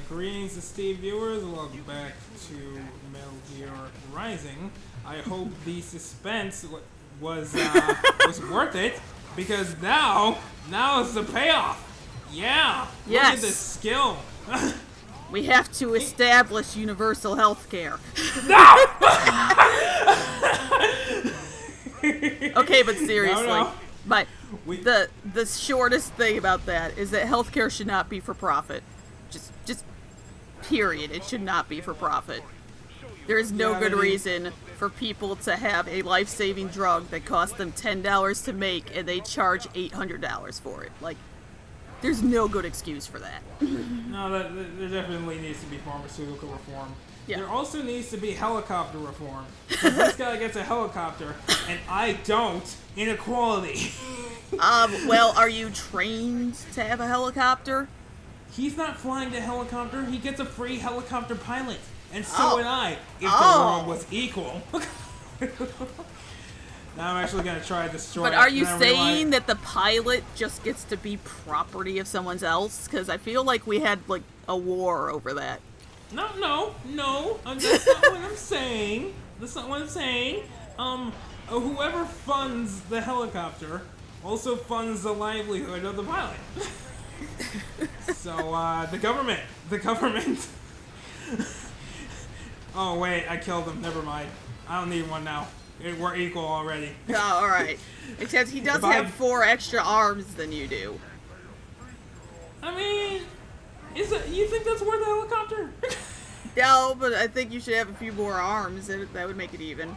Greetings, esteemed viewers. Welcome back to Metal Gear Rising. I hope the suspense was worth it, because now is the payoff. Yeah. Yes. Look at this skill. We have to establish universal health care. Okay, but seriously, No. but the shortest thing about that is that healthcare should not be for profit. Just period. It should not be for profit. There is no good reason for people to have a life-saving drug that costs them $10 to make and they charge $800 for it. Like, there's no good excuse for that. No, there definitely needs to be pharmaceutical reform. Yeah. There also needs to be helicopter reform. This guy gets a helicopter, and I don't. Inequality. Well, are you trained to have a helicopter? He's not flying the helicopter. He gets a free helicopter pilot. And so would I, if the world was equal. Now I'm actually going to try to destroy it. But are you saying that the pilot just gets to be property of someone else? Because I feel like we had, like, a war over that. No. That's not what I'm saying. Whoever funds the helicopter also funds the livelihood of the pilot. So, the government. Oh, wait, I killed him. Never mind. I don't need one now. We're equal already. Oh, alright. Except he does have 4 extra arms than you do. I mean, you think that's worth a helicopter? No, but I think you should have a few more arms. That would make it even.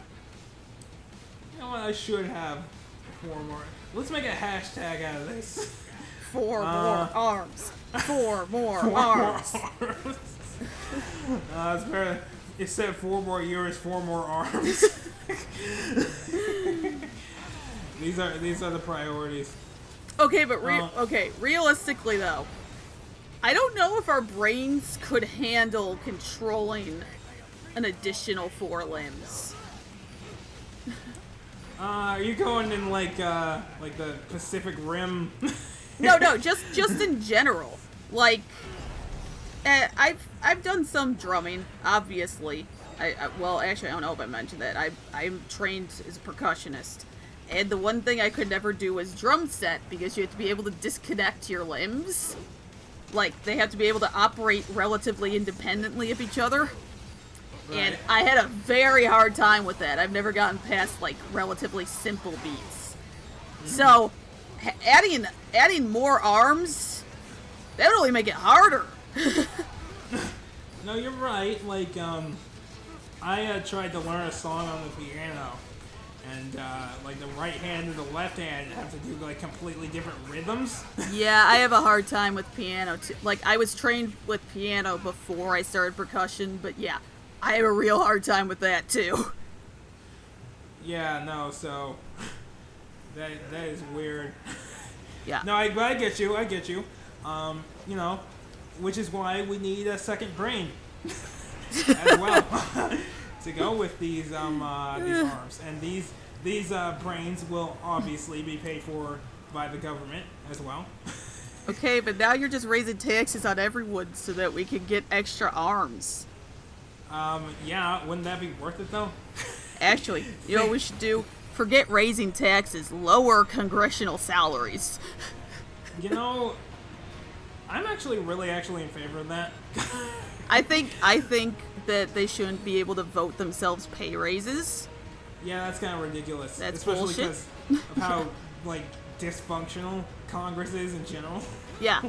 You know what? I should have 4 more. Let's make a hashtag out of this. 4 more arms. 4 more arms. It's better. Instead of 4 more years, 4 more arms. These are the priorities. Okay, but realistically though, I don't know if our brains could handle controlling an additional 4 limbs. Are you going in like the Pacific Rim? No, just in general. Like, I've done some drumming, obviously. Well, actually, I don't know if I mentioned that. I'm trained as a percussionist. And the one thing I could never do was drum set, because you have to be able to disconnect your limbs. Like, they have to be able to operate relatively independently of each other. Right. And I had a very hard time with that. I've never gotten past, like, relatively simple beats. So, adding more arms, that would only make it harder. No, you're right. Like, I tried to learn a song on the piano, and like the right hand and the left hand have to do like completely different rhythms. Yeah, I have a hard time with piano too. Like, I was trained with piano before I started percussion, but yeah, I have a real hard time with that too. Yeah, no, so that is weird. Yeah. No, I get you. You know, which is why we need a second brain as well to go with these arms, and these brains will obviously be paid for by the government as well. Okay, but now you're just raising taxes on everyone so that we can get extra arms. Yeah, wouldn't that be worth it though? Actually, you know what we should do? Forget raising taxes, lower congressional salaries. You know, I'm actually in favor of that. I think that they shouldn't be able to vote themselves pay raises. Yeah, that's kind of ridiculous. That's especially bullshit. Because of how like dysfunctional Congress is in general. Yeah.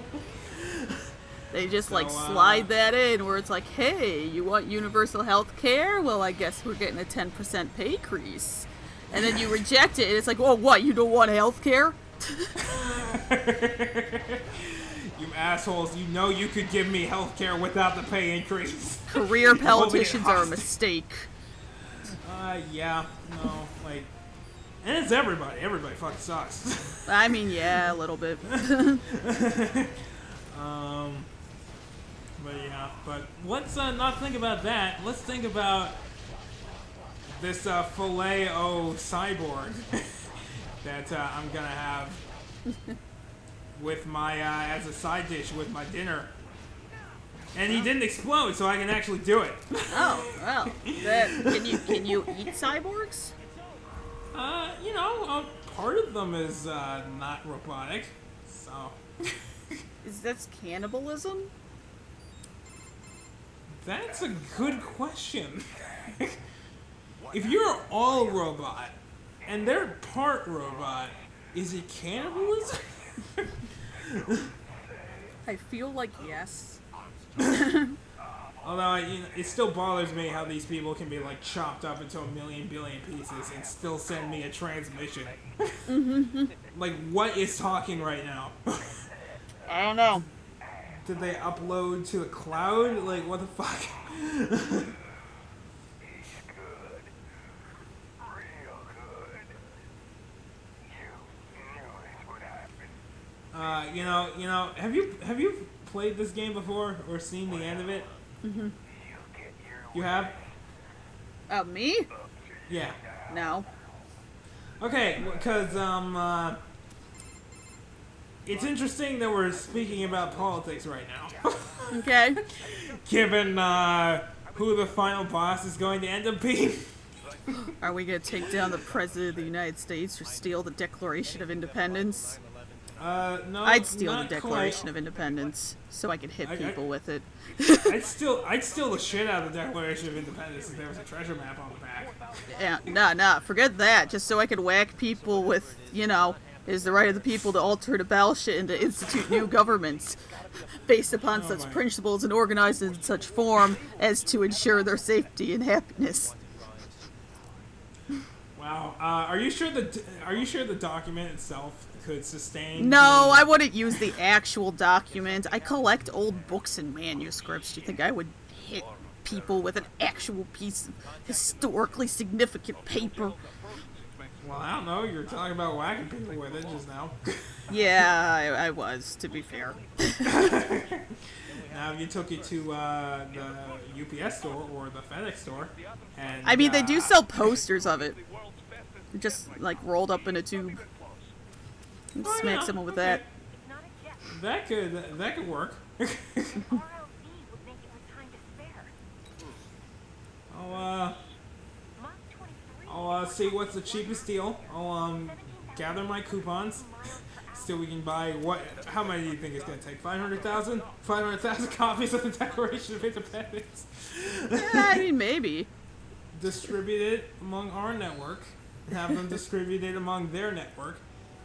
They just slide that in where it's like, hey, you want universal health care? Well, I guess we're getting a 10% pay increase. And then you reject it, and it's like, oh, what, you don't want health care? You assholes, you know you could give me health care without the pay increase. Career politicians are a mistake. Yeah, no, like, and it's everybody. Everybody fucking sucks. I mean, yeah, a little bit. But yeah, but let's not think about that. Let's think about this filet-o cyborg that I'm gonna have with my as a side dish with my dinner. And he didn't explode, so I can actually do it. Oh, well. Can you eat cyborgs? Part of them is not robotic, so. That's cannibalism? That's a good question. If you're all robot and they're part robot, is it cannibalism? I feel like yes. Although it still bothers me how these people can be like chopped up into a million billion pieces and still send me a transmission. Like, what is talking right now? I don't know. Did they upload to the cloud? Like, what the fuck? Have you played this game before or seen the end of it? Mm-hmm. You have? Me? Yeah. No. Okay, because it's interesting that we're speaking about politics right now. Okay. Given who the final boss is going to end up being. Are we gonna take down the President of the United States or steal the Declaration of Independence? No. I'd steal the not Declaration quite. of Independence so I could hit people with it. I'd steal the shit out of the Declaration of Independence if there was a treasure map on the back. Yeah, nah, forget that. Just so I could whack people with, it is the right of the people to alter the ballot and to institute new governments based upon such principles and organized in such form as to ensure their safety and happiness. Wow. Are you sure the document itself could sustain? No, I wouldn't use the actual document. I collect old books and manuscripts. Do you think I would hit people with an actual piece of historically significant paper? Well, I don't know. You were talking about whacking people with it just now. Yeah, I was, to be fair. Now, if you took it to the UPS store or the FedEx store, and I mean, they do sell posters of it. Just, like, rolled up in a tube. And smack someone with that. That could work. I'll see what's the cheapest deal. I'll gather my coupons. Still, we can buy what? How many do you think it's gonna take? 500,000? 500,000 copies of the Declaration of Independence. Yeah, I mean, maybe. Distribute it among our network. Have them distribute it among their network.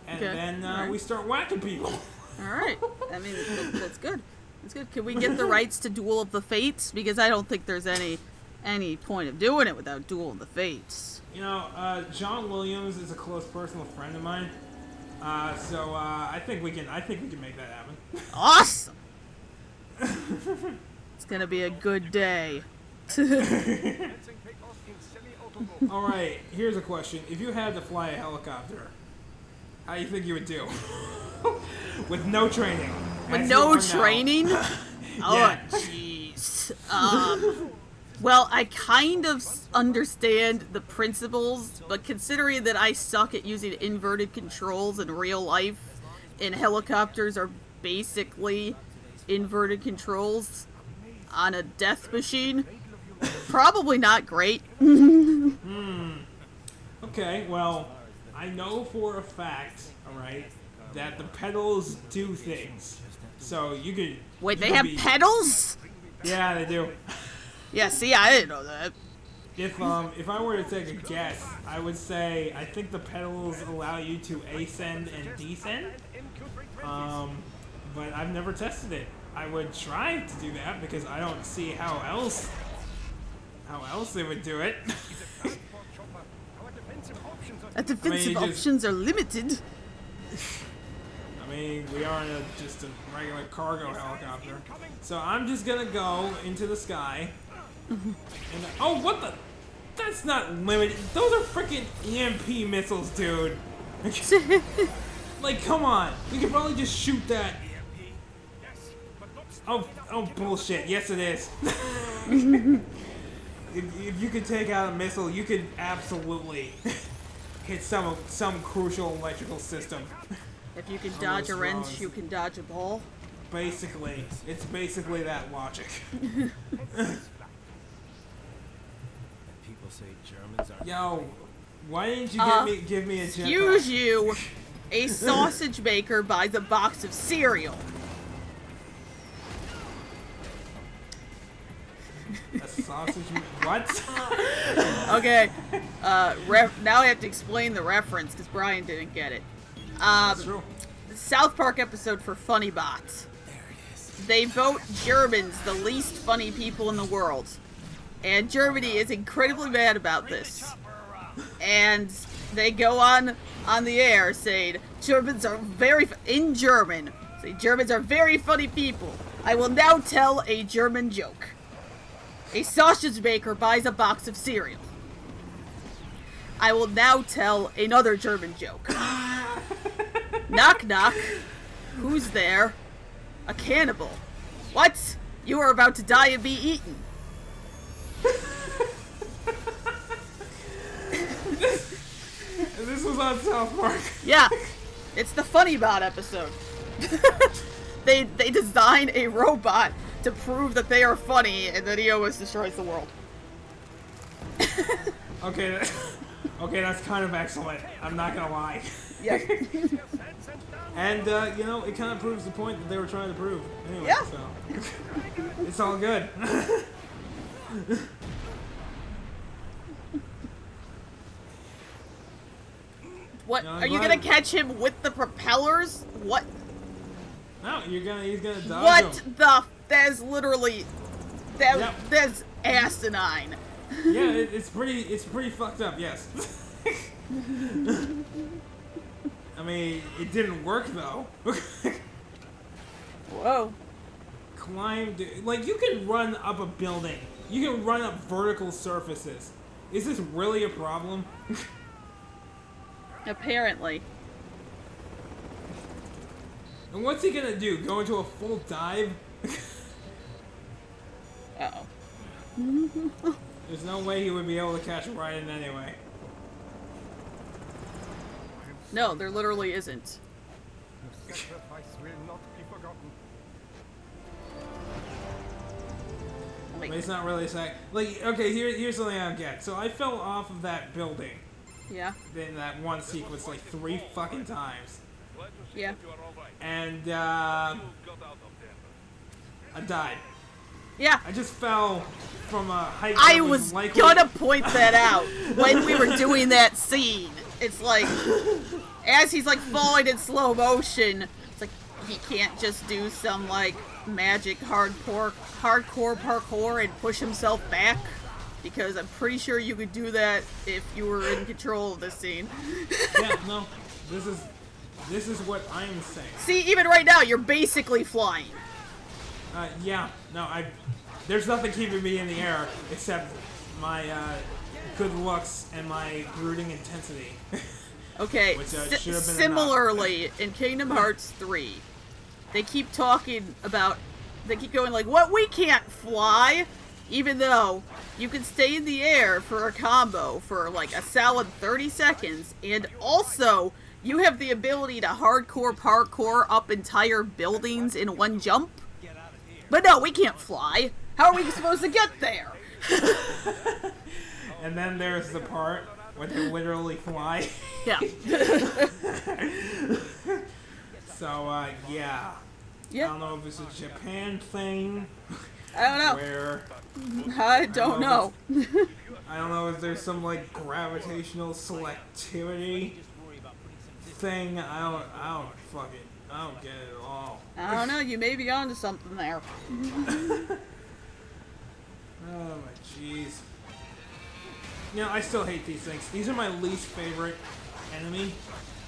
And then we start whacking people. Alright. I mean, that's good. That's good. Can we get the rights to Duel of the Fates? Because I don't think there's any point of doing it without Duel of the Fates. John Williams is a close personal friend of mine. So I think we can make that happen. Awesome! It's gonna be a good day. Alright, here's a question. If you had to fly a helicopter, how do you think you would do? With no training. With no training? Oh, jeez. Well, I kind of understand the principles, but considering that I suck at using inverted controls in real life, and helicopters are basically inverted controls on a death machine, probably not great. Okay, well, I know for a fact, alright, that the pedals do things. So you could... Wait, they have pedals? Yeah, they do. Yeah, see, I didn't know that. If I were to take a guess, I would say I think the pedals allow you to ascend and descend. But I've never tested it. I would try to do that because I don't see how else they would do it. Defensive options are limited. I mean, we are in just a regular cargo helicopter. So I'm just gonna go into the sky. Oh, what the? That's not limited. Those are freaking EMP missiles, dude. Like, come on. We could probably just shoot that. Oh, bullshit. Yes, it is. If you could take out a missile, you could absolutely hit some crucial electrical system. If you can dodge a wrench, you can dodge a ball. Basically, it's basically that logic. People say Germans are. Yo, why didn't you give me a jetpack? Excuse you. A sausage maker buys a box of cereal. A sausage? What? Okay. Now I have to explain the reference because Brian didn't get it. That's true. The South Park episode for Funny Bots. They vote Germans the least funny people in the world. And Germany is incredibly mad about this. And they go on the air saying, Germans are in German, say Germans are very funny people. I will now tell a German joke. A sausage maker buys a box of cereal. I will now tell another German joke. Knock knock. Who's there? A cannibal. What? You are about to die and be eaten. This was on South Park. Yeah. It's the Funny Bot episode. They design a robot to prove that they are funny, and then he always destroys the world. Okay, that's kind of excellent. I'm not gonna lie. Yeah. And, it kind of proves the point that they were trying to prove. Anyway, Yeah. so. It's all good. What? No, I'm Are you glad- gonna catch him with the propellers? What? No, he's gonna dodge What him. the? That is literally. Yep. That's asinine. Yeah, it's pretty fucked up, yes. I mean, it didn't work though. Whoa. Climbed, like, you can run up a building. You can run up vertical surfaces. Is this really a problem? Apparently. And what's he gonna do? Go into a full dive? Uh-oh. There's no way he would be able to catch Ryan anyway. No, there literally isn't. Sacrifice will not be forgotten. Like, But it's not really like, okay, here's something I don't get. So I fell off of that building yeah. in that one sequence like 3 fucking times. Yeah. And, I died. Yeah. I just fell from a height I that was likely... gonna point that out when we were doing that scene. It's like, as he's like falling in slow motion, it's like he can't just do some like magic hardcore parkour and push himself back, because I'm pretty sure you could do that if you were in control of this scene. Yeah, no, this is what I'm saying. See, even right now, you're basically flying. Yeah, no, there's nothing keeping me in the air except my good looks and my brooding intensity. Okay, Which, should have been similarly, in Kingdom Hearts 3, they keep talking about, they keep going like, what, we can't fly? Even though you can stay in the air for a combo for like a solid 30 seconds, and also you have the ability to hardcore parkour up entire buildings in one jump. But no, we can't fly. How are we supposed to get there? And then there's the part where they literally fly. Yeah. So, yeah. Yeah. I don't know if it's a Japan thing. I don't know. Where I don't know. I don't know if there's some like gravitational selectivity thing. I don't fuck it. I don't get it at all. I don't know. You may be onto something there. Oh my jeez. You know, I still hate these things. These are my least favorite enemy.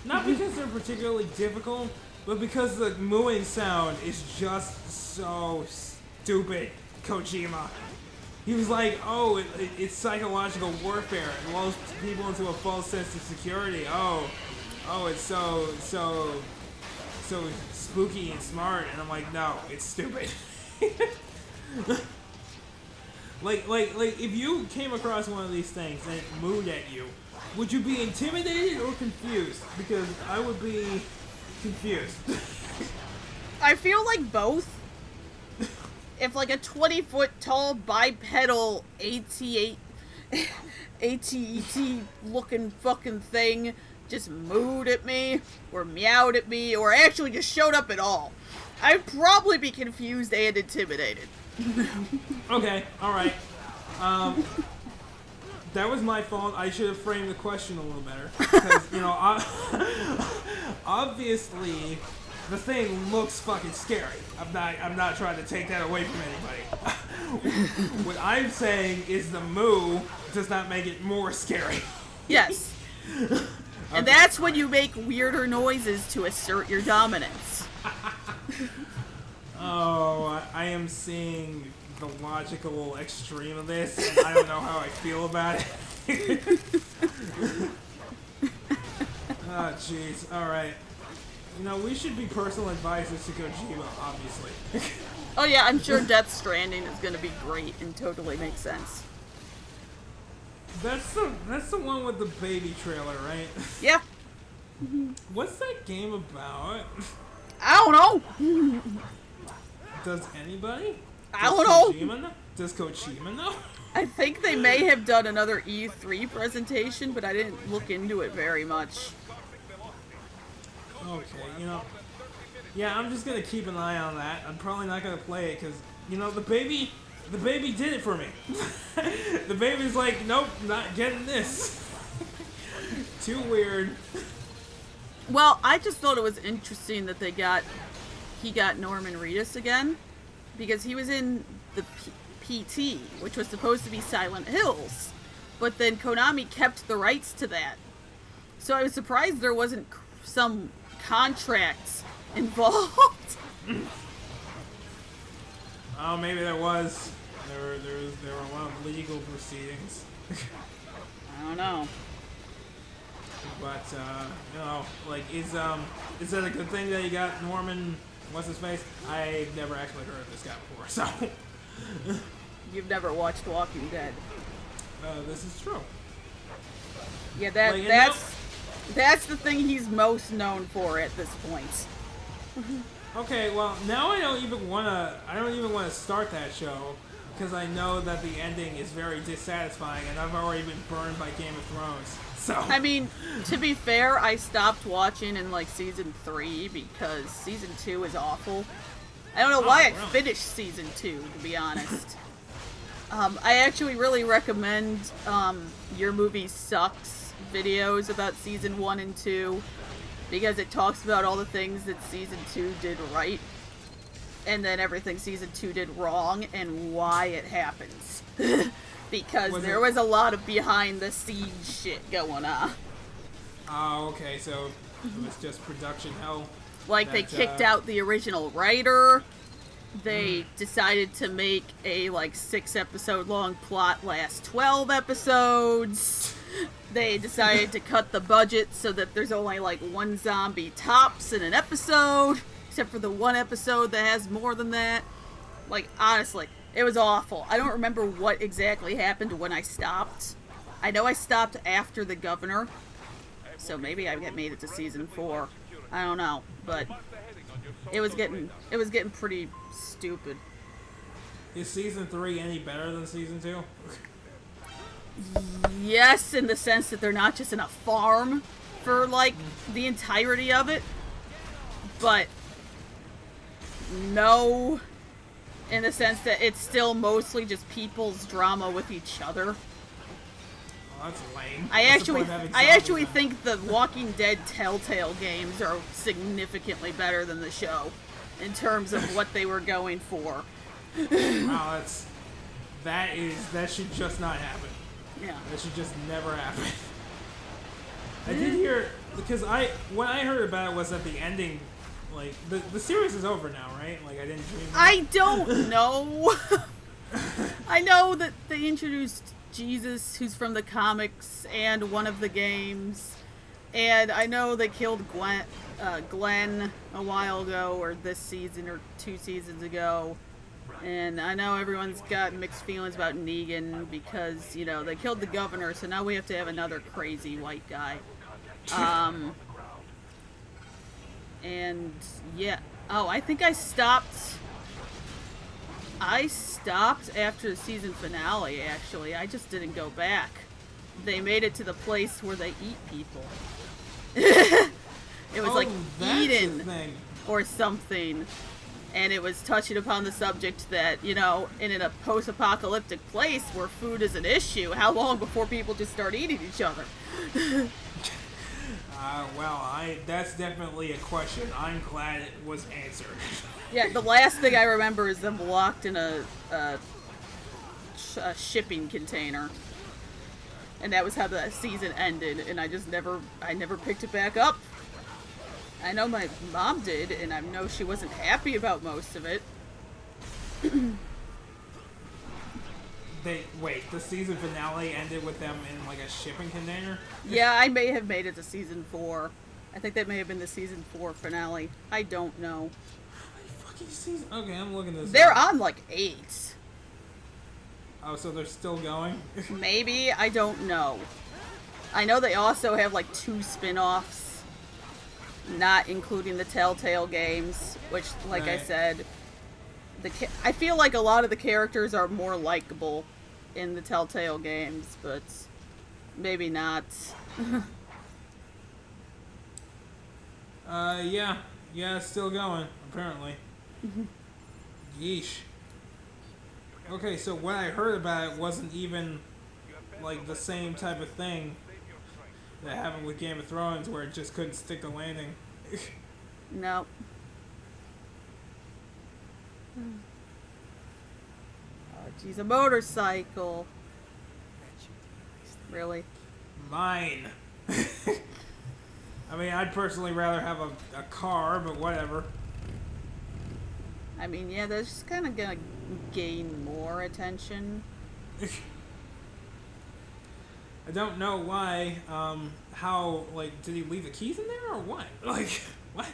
Not because they're particularly difficult, but because the mooing sound is just so stupid. Kojima. He was like, oh, it's psychological warfare. It lulls people into a false sense of security. Oh, it's so spooky and smart. And I'm like, no, it's stupid. Like, if you came across one of these things and it mooed at you, would you be intimidated or confused? Because I would be confused. I feel like both. If like a 20-foot tall bipedal AT looking fucking thing just mooed at me, or meowed at me, or actually just showed up at all, I'd probably be confused and intimidated. Okay, alright. That was my fault. I should have framed the question a little better. Because, you know, obviously, the thing looks fucking scary. I'm not trying to take that away from anybody. What I'm saying is the moo does not make it more scary. Yes. And that's when you make weirder noises to assert your dominance. Oh, I am seeing the logical extreme of this, and I don't know how I feel about it. Oh, jeez. Alright. You know, we should be personal advisors to Kojima, obviously. Oh yeah, I'm sure Death Stranding is gonna be great and totally makes sense. That's the one with the baby trailer, right? Yeah. What's that game about? I don't know. Does anybody? I don't know. Kojima know? Does Kojima know? I think they may have done another E3 presentation, but I didn't look into it very much. Okay, you know, yeah, I'm just gonna keep an eye on that. I'm probably not gonna play it because, you know, the baby did it for me. The baby's like, nope, not getting this. Too weird. Well, I just thought it was interesting that he got Norman Reedus again, because he was in the PT, which was supposed to be Silent Hills, but then Konami kept the rights to that. So I was surprised there wasn't some contracts involved. Oh, maybe there was. There were a lot of legal proceedings. I don't know. But you know, like, is that a good thing that you got Norman? What's his face? I've never actually heard of this guy before, so. You've never watched Walking Dead. This is true. Yeah, Like, that's the thing he's most known for at this point. Okay, well, now I don't even wanna start that show because I know that the ending is very dissatisfying, and I've already been burned by Game of Thrones. So I mean, to be fair, I stopped watching in like season 3 because season 2 is awful. I don't know why I finished season 2, to be honest. I actually really recommend Your Movie Sucks videos about season 1 and 2, because it talks about all the things that season 2 did right, and then everything season 2 did wrong, and why it happens. Because there was a lot of behind the scenes shit going on. Oh, okay, so it was just production hell. Like, they kicked out the original writer. They decided to make a, like, 6-episode long plot last 12 episodes. They decided to cut the budget so that there's only, like, 1 zombie tops in an episode. Except for the 1 episode that has more than that. Like, honestly, it was awful. I don't remember what exactly happened when I stopped. I know I stopped after the governor. So maybe I made it to season 4. I don't know, but it was getting pretty stupid. Is season 3 any better than season 2? Yes, in the sense that they're not just in a farm for like the entirety of it, but no, in the sense that it's still mostly just people's drama with each other. Oh, that's lame. I actually think the Walking Dead Telltale games are significantly better than the show in terms of what they were going for. Wow, that should just not happen. Yeah. That should just never happen. I did hear, because what I heard about it was that the ending, like, the series is over now, right? Like, I didn't dream that. I don't know. I know that they introduced Jesus, who's from the comics, and one of the games. And I know they killed Glenn a while ago, or this season, or 2 seasons ago. And I know everyone's got mixed feelings about Negan because, you know, they killed the governor, so now we have to have another crazy white guy. And yeah, Oh, I think I stopped. I stopped after the season finale, actually. I just didn't go back. They made it to the place where they eat people. It was like that's Eden the thing. or something. And it was touching upon the subject that, you know, in a post-apocalyptic place where food is an issue, how long before people just start eating each other? That's definitely a question. I'm glad it was answered. Yeah, the last thing I remember is them locked in a shipping container. And that was how the season ended, and I never picked it back up. I know my mom did, and I know she wasn't happy about most of it. The season finale ended with them in like a shipping container? Yeah, I may have made it to season 4. I think that may have been the season 4 finale. I don't know. Fucking season. Okay, I'm looking at this. They're on like 8. Oh, so they're still going? Maybe, I don't know. I know they also have like 2 spin-offs. Not including the Telltale games, which, like I Right. said, I feel like a lot of the characters are more likable in the Telltale games, but maybe not. Yeah, it's still going, apparently. Yeesh. Okay, so what I heard about it wasn't even like the same type of thing that happened with Game of Thrones, where it just couldn't stick the landing. No. Oh, geez, a motorcycle. Really? Mine. I mean, I'd personally rather have a car, but whatever. I mean, yeah, that's just kind of gonna gain more attention. I don't know why, how, like, did he leave the keys in there or what? Like, what?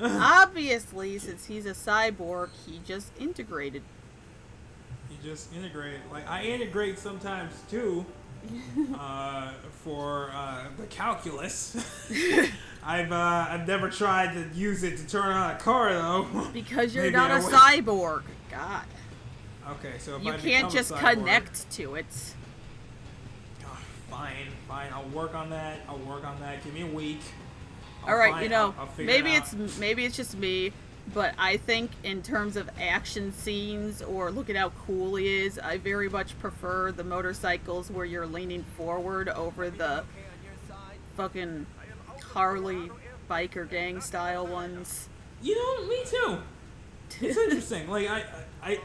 Obviously, since he's a cyborg, he just integrated. He just integrated. Like, I integrate sometimes too, for, the calculus. I've never tried to use it to turn on a car, though. Because you're Maybe not I a will. cyborg. God. Okay, so if You I can't become just a cyborg, connect to it. oh, fine, I'll work on that. Give me a week. All right, find- you know, I'll figure maybe it out. it's just me, but I think in terms of action scenes or look at how cool he is, I very much prefer the motorcycles where you're leaning forward over the fucking Harley biker gang style ones. You know, me too. It's interesting. Like, I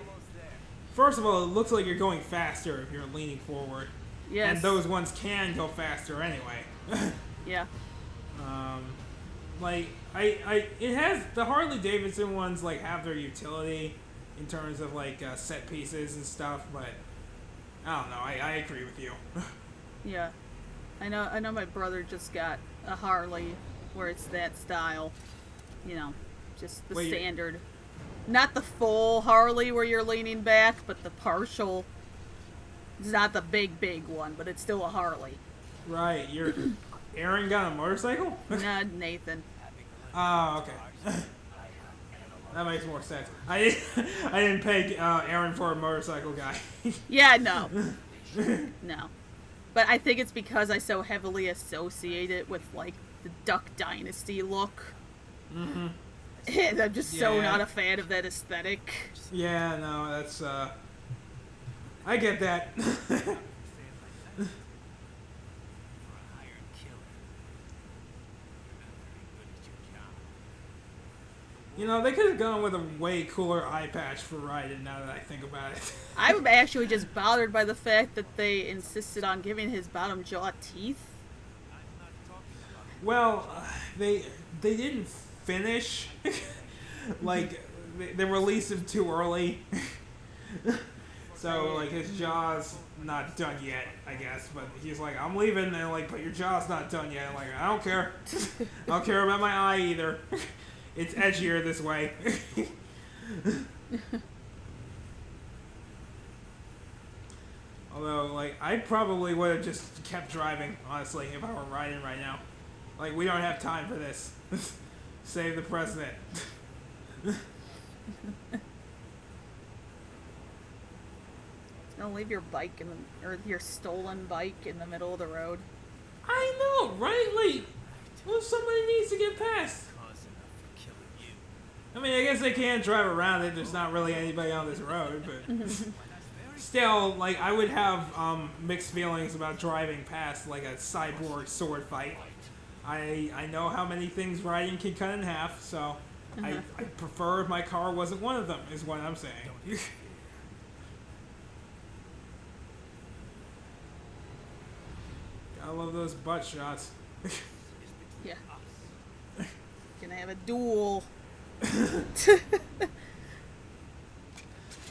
first of all, it looks like you're going faster if you're leaning forward. Yes. And those ones can go faster anyway. Yeah. Like, it has, the Harley Davidson ones, like, have their utility in terms of, like, set pieces and stuff, but I don't know, I agree with you. Yeah. I know my brother just got a Harley where it's that style. You know, just the Wait, standard. Not the full Harley where you're leaning back, but the partial. It's not the big one, but it's still a Harley. Right, Aaron got a motorcycle? Nah, Nathan. Oh, okay. That makes more sense. I didn't pay Aaron for a motorcycle guy. Yeah, no. No. But I think it's because I so heavily associate it with, like, the Duck Dynasty look. Mm-hmm. And I'm just so Yeah. not a fan of that aesthetic. Yeah, no, that's, I get that. You know, they could have gone with a way cooler eye patch for Raiden now that I think about it. I'm actually just bothered by the fact that they insisted on giving his bottom jaw teeth. Well, they didn't finish. Like, they released him too early. So, like, his jaw's not done yet, I guess. But he's like, I'm leaving. And they're like, but your jaw's not done yet. I'm like, I don't care. I don't care about my eye either. It's edgier this way. Although, like, I probably would have just kept driving, honestly, if I were riding right now. Like, we don't have time for this. Save the president. Don't leave your bike or your stolen bike in the middle of the road. I know, right? Like, well, somebody needs to get past. Cause enough for killing you. I mean, I guess they can drive around it. There's not really anybody on this road, but still, like, I would have mixed feelings about driving past like a cyborg sword fight. I know how many things riding can cut in half, so I prefer if my car wasn't one of them. Is what I'm saying. I love those butt shots. Yeah. Gonna have a duel. I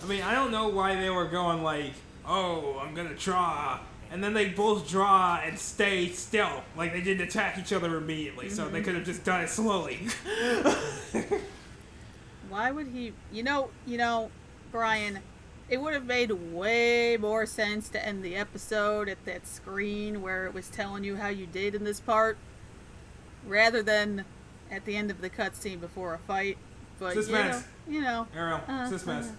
mean, I don't know why they were going like, oh, I'm gonna draw. And then they both draw and stay still. Like, they didn't attack each other immediately, so they could have just done it slowly. Why would he... You know, Brian, it would have made way more sense to end the episode at that screen where it was telling you how you did in this part, rather than at the end of the cutscene before a fight. But, Suspense. you know. Ariel, suspense.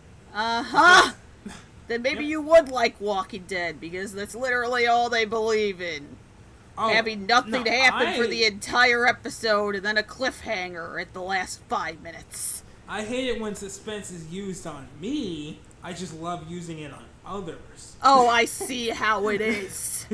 Then maybe you would like Walking Dead, because that's literally all they believe in. Oh, Having nothing to happen for the entire episode, and then a cliffhanger at the last 5 minutes. I hate it when suspense is used on me. I just love using it on others. Oh, I see how it is.